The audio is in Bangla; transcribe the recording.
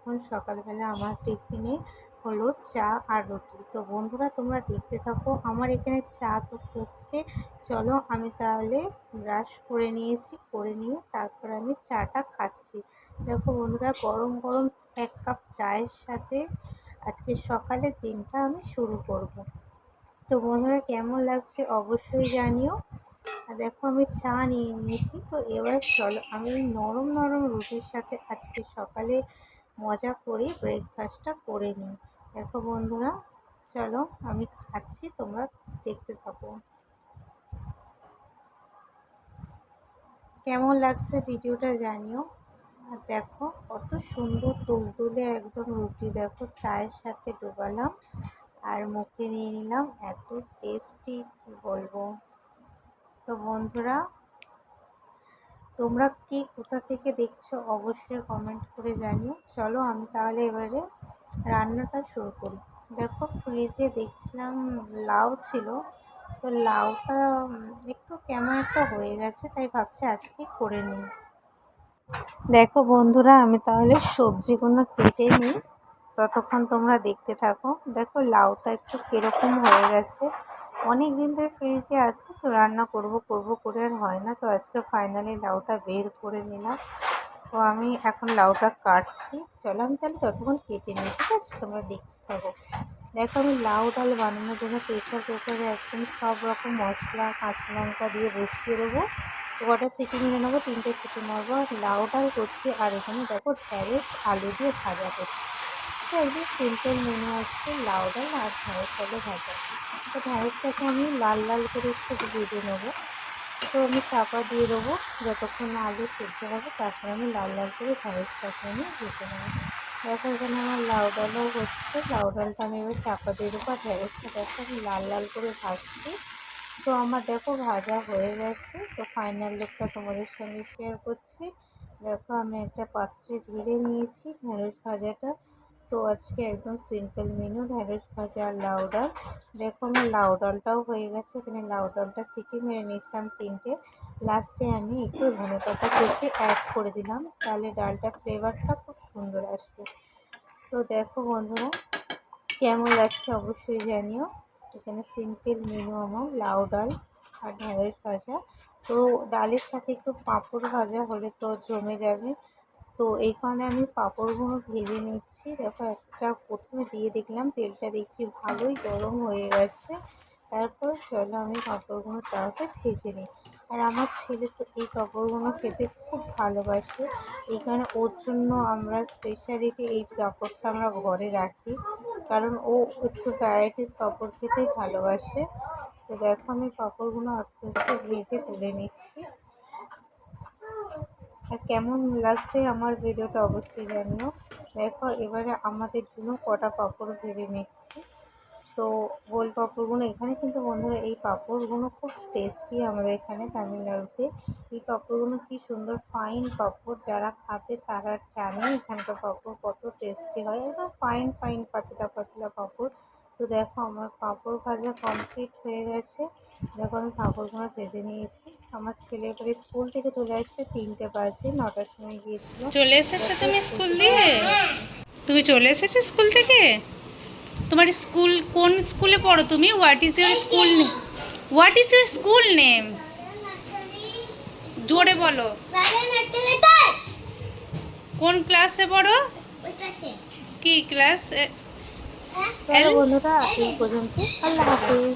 এখন সকালবেলা আমার টিফিনে হলো চা আর রুটি। তো বন্ধুরা তোমরা দেখতে থাকো। আমার এখানে চা তো ফুটছে, চলো আমি তাহলে ব্রাশ করে নিয়েছি, করে নিয়ে তারপর আমি চাটা খাচ্ছি। দেখো বন্ধুরা, গরম গরম 1 কাপ চায়ের সাথে আজকে সকালের দিনটা আমি শুরু করব। তো বন্ধুরা কেমন লাগছে অবশ্যই জানিও। আর দেখো আমি চা নিয়ে নিয়েছি। তো এবার চলো আমি নরম নরম রুটির সাথে আজকে সকালে মজা করে ব্রেকফাস্টটা করে নিই। দেখো বন্ধুরা, চলো আমি খাচ্ছি, তোমরা দেখতে থাকো। কেমন লাগছে ভিডিওটা জানিও। আর দেখো কত সুন্দর তুলতুলে একদম রুটি, দেখো চায়ের সাথে ডোবালাম আর মুখে নিয়ে নিলাম, এত টেস্টি কি বলবো। তো বন্ধুরা তোমরা কি কোথা থেকে দেখছো অবশ্যই কমেন্ট করে জানিও। চলো আমি তাহলে এবারে রান্নাটা শুরু করি। দেখো ফ্রিজে দেখছিলাম লাউ ছিল, তো লাউটা একটু কেমন একটা হয়ে গেছে, তাই ভাবছি আজকে করে নিই। দেখো বন্ধুরা আমি তাহলে সবজিগুলো কেটে নিই, ততক্ষণ তোমরা দেখতে থাকো। দেখো লাউটা একটু কীরকম হয়ে গেছে, অনেক দিন ধরে ফ্রিজে আছে, তো রান্না করব করে আর হয় না। তো আজকে ফাইনালি লাউটা বের করে নিলাম। তো আমি এখন লাউটা কাটছি, চলো আমি তাহলে ততক্ষণ কেটে নিই, ঠিক আছে? তোমরা দেখতে থাকো। দেখো আমি লাউ ডাল বানানোর জন্য প্রেসার কুকারে একদম সব রকম মশলা কাঁচা লঙ্কা দিয়ে বসিয়ে দেবো। তো কটা সিটি নিয়ে নেবো, 3টে সিটি মারবো। আর লাউ ডাল করছি, আর এখানে দেখো ঢ্যাঁড়স আলু দিয়ে ভাজা করছি। তো একদম সিম্পল মেনু আছে, লাউ ডাল আর ঢ্যাঁড়স আলু ভাজা। তো ঢ্যাঁড়সটাকে আমি লাল লাল করে একটু ভেজে নেবো। তো আমি চাপা দিয়ে দেবো যতক্ষণ না আলু সেদ্ধ হবে, তারপর আমি লাল লাল করে ঢ্যাঁড়সটাকে আমি ভেজে নেবো। দেখো এখানে আমার লাউ ডালও হচ্ছে, লাউ ডালটা আমি এবার চাপা দিয়ে দেবো। আর ঢ্যাঁড়সটা দেখো আমি লাল লাল করে ভাজছি। তো আমার দেখো ভাজা হয়ে গেছে। তো ফাইনাল লুকটা তোমাদের সঙ্গে শেয়ার করছি। দেখো আমি একটা পাত্রে ঢেলে নিয়েছি ঢ্যাঁড়স ভাজাটা। তো আজকে একদম সিম্পল মেনু, ঢ্যাঁড়স ভাজা আর লাউ ডাল। দেখো আমার লাউ ডালটাও হয়ে গেছে, এখানে লাউ ডালটা সিটি মেরে নিয়েছিলাম 3টে। লাস্টে আমি একটু ধনেপাতা কুচি অ্যাড করে দিলাম, তাহলে ডালটা ফ্লেভারটা খুব সুন্দর আসবে। তো দেখো বন্ধুরা কেমন লাগছে অবশ্যই জানিও। এখানে সিম্পল মেনু আমার লাউ ডাল আর ঢ্যাঁড়স ভাজা। তো ডালের সাথে একটু পাঁপড় ভাজা হলে তো জমে যাবে। তো এই কারণে আমি পাঁপড়গুলো ভেজে নিচ্ছি। দেখো একটা প্রথমে দিয়ে দেখলাম, তেলটা দেখছি ভালোই গরম হয়ে গেছে। তারপর চলো আমি পাঁপড়গুলো তাওয়াতে ভেজে নিই। আর আমার ছেলে তো এই পাঁপড়গুলো খেতে খুব ভালোবাসে, এই কারণে ওর জন্য আমরা স্পেশালিটি এই পাঁপড়টা আমরা ঘরে রাখি, কারণ ও একটু ভ্যারাইটিস পাঁপড় খেতেই ভালোবাসে। তো দেখো আমি পাঁপড়গুলো আস্তে আস্তে ভেজে তুলে নিচ্ছি। আর কেমন লাগছে আমার ভিডিওটা অবশ্যই জানিও। দেখো এবারে আমাদের জন্য কটা পাঁপড় ভেজে নিচ্ছি। তো গোল পাঁপড়গুলো এখানে কিন্তু বন্ধুরা এই পাঁপড়গুলো খুব টেস্টি, আমাদের এখানে তামিলনাড়ুতে এই পাঁপড়গুলো কি সুন্দর ফাইন পাঁপড়, যারা খাবে তারা জানে এখানকার পাঁপড় কত টেস্টি হয়, একদম ফাইন ফাইন পাতলা পাতলা পাঁপড়। তো দেখো আমার পাঁপড় ভাজা কমপ্লিট হয়ে গেছে। দেখো আমি পাঁপড়গুলো ভেজে নিয়েছি। আমার ছেলে এবারে স্কুল থেকে চলে আসবে, 3টে বাজে, 9টার সময় গিয়েছিল। চলে এসেছো তুমি স্কুল দিয়ে? তুমি চলে এসেছো স্কুল থেকে? তোমার স্কুল কোন স্কুলে পড়ো তুমি? What is your school name? What is your school name? জোরে বলো। কোন ক্লাসে পড়ো? কি ক্লাস? চলো বন্ধুরা এই পর্যন্ত, আল্লাহ হাফিজ।